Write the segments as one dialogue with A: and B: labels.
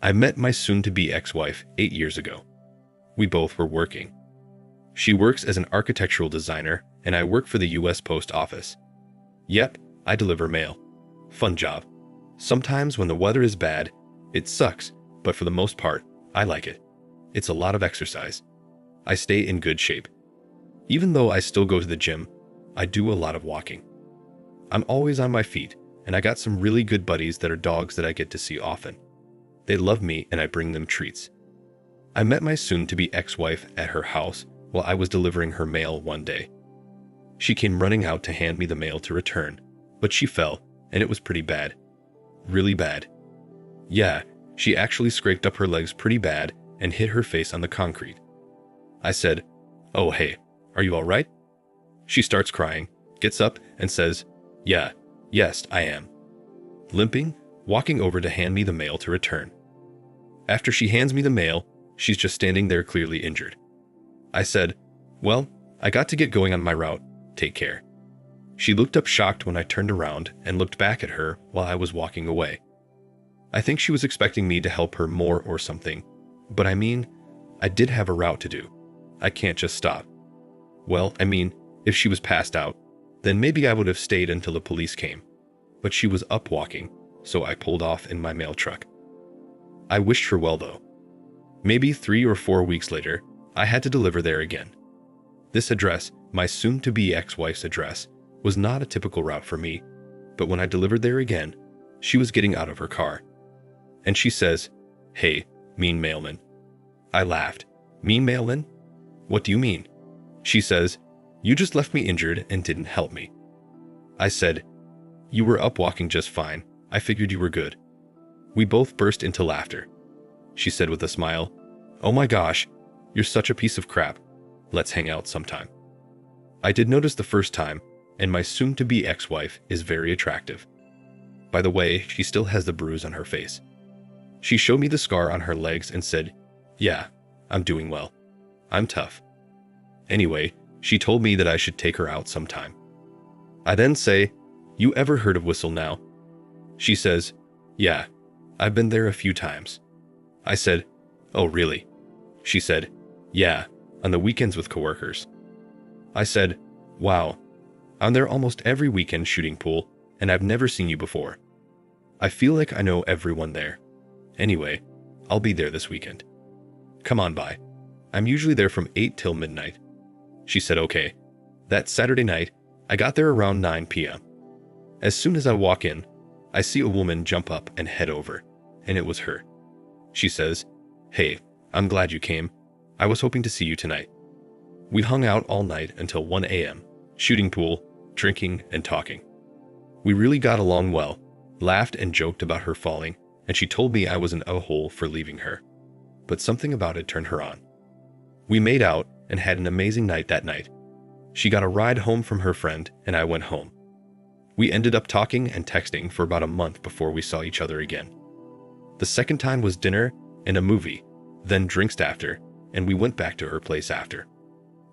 A: I met my soon-to-be ex-wife 8 years ago. We both were working. She works as an architectural designer, and I work for the US Post Office. Yep, I deliver mail. Fun job. Sometimes when the weather is bad, it sucks, but for the most part, I like it. It's a lot of exercise. I stay in good shape. Even though I still go to the gym, I do a lot of walking. I'm always on my feet, and I got some really good buddies that are dogs that I get to see often. They love me and I bring them treats. I met my soon-to-be ex-wife at her house while I was delivering her mail one day. She came running out to hand me the mail to return, but she fell, and it was pretty bad. Really bad. Yeah, she actually scraped up her legs pretty bad and hit her face on the concrete. I said, "Oh hey, are you all right?" She starts crying, gets up, and says, Yes, I am." Limping, walking over to hand me the mail to return. After she hands me the mail, she's just standing there clearly injured. I said, "Well, I got to get going on my route. Take care." She looked up shocked when I turned around and looked back at her while I was walking away. I think she was expecting me to help her more or something, but I mean, I did have a route to do. I can't just stop. Well, I mean, if she was passed out, then maybe I would have stayed until the police came. But she was up walking, so I pulled off in my mail truck. I wished her well though. Maybe 3 or 4 weeks later, I had to deliver there again. This address, my soon-to-be ex-wife's address, was not a typical route for me, but when I delivered there again, she was getting out of her car. And she says, "Hey, mean mailman." I laughed. "Mean mailman? What do you mean?" She says, "You just left me injured and didn't help me." I said, "You were up walking just fine. I figured you were good." We both burst into laughter. She said with a smile, "Oh my gosh, you're such a piece of crap. Let's hang out sometime." I did notice the first time, and my soon-to-be ex-wife is very attractive. By the way, she still has the bruise on her face. She showed me the scar on her legs and said, "Yeah, I'm doing well. I'm tough." Anyway, she told me that I should take her out sometime. I then say, "You ever heard of Whistle Now?" She says, "Yeah, I've been there a few times." I said, "Oh really?" She said, "Yeah, on the weekends with coworkers." I said, "Wow, I'm there almost every weekend shooting pool, and I've never seen you before. I feel like I know everyone there. Anyway, I'll be there this weekend. Come on by. I'm usually there from 8 till midnight." She said okay. That Saturday night, I got there around 9 p.m. As soon as I walk in, I see a woman jump up and head over, and it was her. She says, "Hey, I'm glad you came. I was hoping to see you tonight." We hung out all night until 1 a.m., shooting pool, drinking, and talking. We really got along well, laughed and joked about her falling, and she told me I was an a-hole for leaving her. But something about it turned her on. We made out and had an amazing night that night. She got a ride home from her friend, and I went home. We ended up talking and texting for about a month before we saw each other again. The second time was dinner and a movie, then drinks after, and we went back to her place after.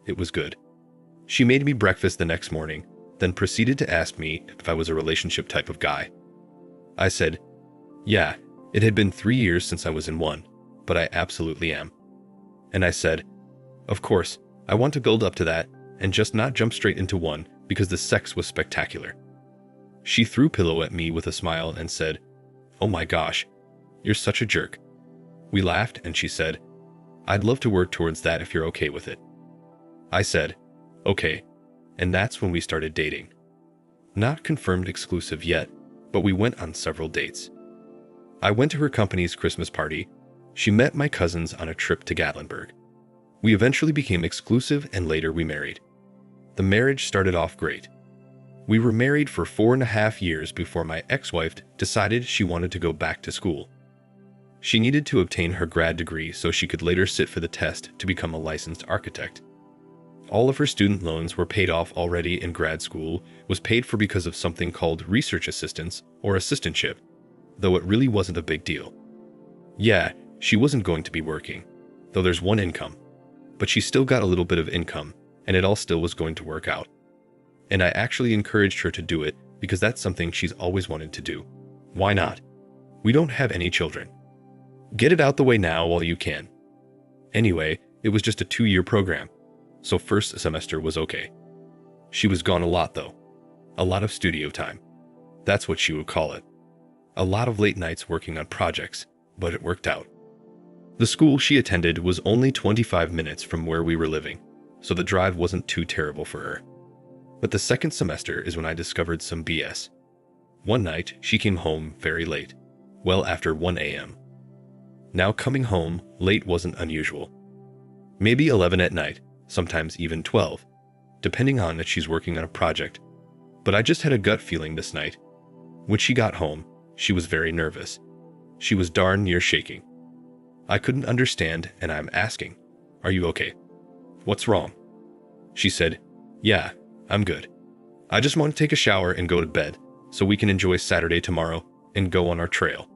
A: It was good. She made me breakfast the next morning, then proceeded to ask me if I was a relationship type of guy. I said, "Yeah, it had been 3 years since I was in one, but I absolutely am." And I said, "Of course, I want to build up to that and just not jump straight into one because the sex was spectacular." She threw pillow at me with a smile and said, "Oh my gosh, you're such a jerk." We laughed and she said, "I'd love to work towards that if you're okay with it." I said, "Okay," and that's when we started dating. Not confirmed exclusive yet, but we went on several dates. I went to her company's Christmas party. She met my cousins on a trip to Gatlinburg. We eventually became exclusive and later we married. The marriage started off great. We were married for 4.5 years before my ex-wife decided she wanted to go back to school. She needed to obtain her grad degree so she could later sit for the test to become a licensed architect. All of her student loans were paid off already, and grad school was paid for because of something called research assistance or assistantship, though it really wasn't a big deal. Yeah, she wasn't going to be working, though there's one income, but she still got a little bit of income, and it all still was going to work out. And I actually encouraged her to do it because that's something she's always wanted to do. Why not? We don't have any children. Get it out the way now while you can. Anyway, it was just a 2-year program, so first semester was okay. She was gone a lot though. A lot of studio time. That's what she would call it. A lot of late nights working on projects, but it worked out. The school she attended was only 25 minutes from where we were living, so the drive wasn't too terrible for her. But the second semester is when I discovered some BS. One night, she came home very late, well after 1 a.m. Now coming home late wasn't unusual. Maybe 11 at night, sometimes even 12, depending on if she's working on a project. But I just had a gut feeling this night. When she got home, she was very nervous. She was darn near shaking. I couldn't understand, and I'm asking, "Are you okay? What's wrong?" She said, "Yeah, I'm good. I just want to take a shower and go to bed so we can enjoy Saturday tomorrow and go on our trail."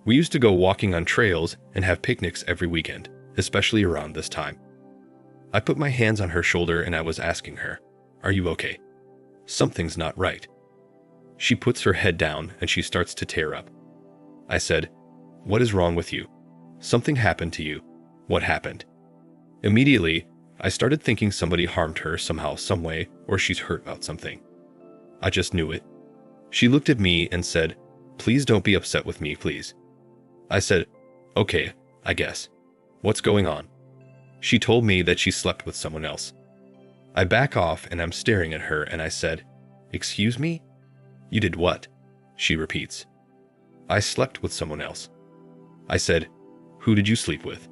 A: We used to go walking on trails and have picnics every weekend, especially around this time. I put my hands on her shoulder and I was asking her, "Are you okay? Something's not right." She puts her head down and she starts to tear up. I said, "What is wrong with you? Something happened to you. What happened?" Immediately, I started thinking somebody harmed her somehow, some way, or she's hurt about something. I just knew it. She looked at me and said, "Please don't be upset with me, please." I said, "Okay, I guess. What's going on?" She told me that she slept with someone else. I back off and I'm staring at her and I said, "Excuse me? You did what?" She repeats, "I slept with someone else." I said, "Who did you sleep with?"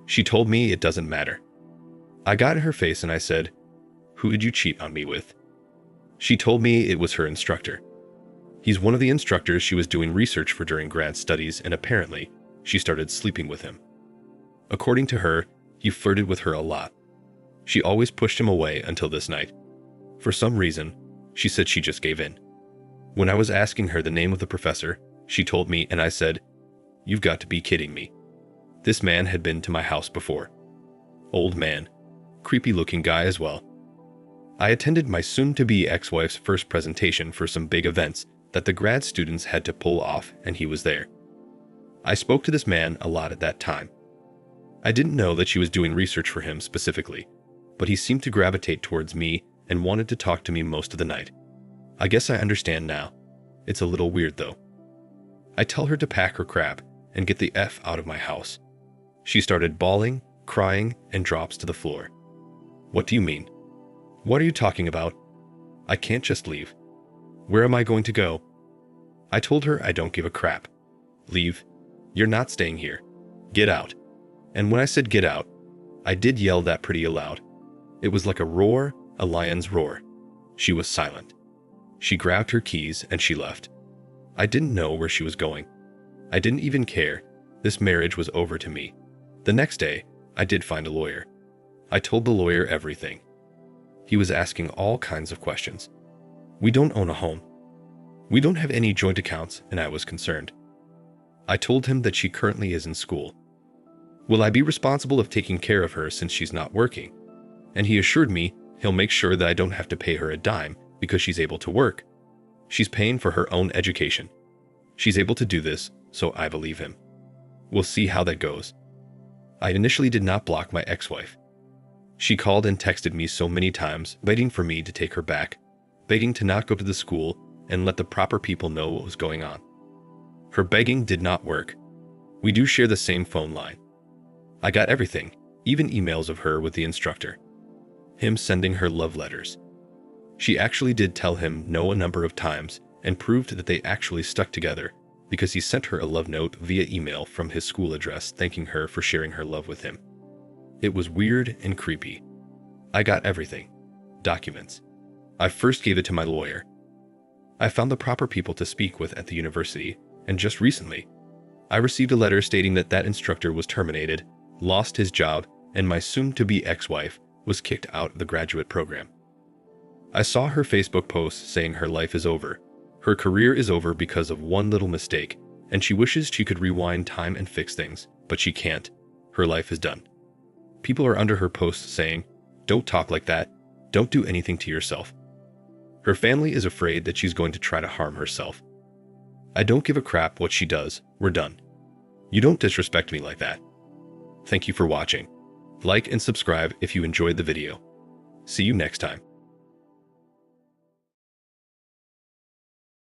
A: She told me it doesn't matter. I got in her face and I said, "Who did you cheat on me with?" She told me it was her instructor. He's one of the instructors she was doing research for during grad studies, and apparently, she started sleeping with him. According to her, he flirted with her a lot. She always pushed him away until this night. For some reason, she said she just gave in. When I was asking her the name of the professor, she told me and I said, "You've got to be kidding me." This man had been to my house before. Old man. Creepy looking guy as well. I attended my soon-to-be ex-wife's first presentation for some big events that the grad students had to pull off, and he was there. I spoke to this man a lot at that time. I didn't know that she was doing research for him specifically, but he seemed to gravitate towards me and wanted to talk to me most of the night. I guess I understand now. It's a little weird though. I tell her to pack her crap and get the F out of my house. She started bawling, crying, and drops to the floor. "What do you mean? What are you talking about? I can't just leave. Where am I going to go?" I told her I don't give a crap. "Leave. You're not staying here. Get out." And when I said get out, I did yell that pretty loud. It was like a roar, a lion's roar. She was silent. She grabbed her keys and she left. I didn't know where she was going. I didn't even care. This marriage was over to me. The next day, I did find a lawyer. I told the lawyer everything. He was asking all kinds of questions. We don't own a home. We don't have any joint accounts, and I was concerned. I told him that she currently is in school. Will I be responsible of taking care of her since she's not working? And he assured me he'll make sure that I don't have to pay her a dime because she's able to work. She's paying for her own education. She's able to do this, so I believe him. We'll see how that goes. I initially did not block my ex-wife. She called and texted me so many times, begging for me to take her back, begging to not go to the school and let the proper people know what was going on. Her begging did not work. We do share the same phone line. I got everything, even emails of her with the instructor. Him sending her love letters. She actually did tell him no a number of times and proved that they actually stuck together because he sent her a love note via email from his school address thanking her for sharing her love with him. It was weird and creepy. I got everything. Documents. I first gave it to my lawyer. I found the proper people to speak with at the university, and just recently, I received a letter stating that that instructor was terminated, lost his job, and my soon-to-be ex-wife was kicked out of the graduate program. I saw her Facebook post saying her life is over. Her career is over because of one little mistake, and she wishes she could rewind time and fix things, but she can't. Her life is done. People are under her post saying, "Don't talk like that. Don't do anything to yourself." Her family is afraid that she's going to try to harm herself. I don't give a crap what she does. We're done. You don't disrespect me like that. Thank you for watching. Like and subscribe if you enjoyed the video. See you next time.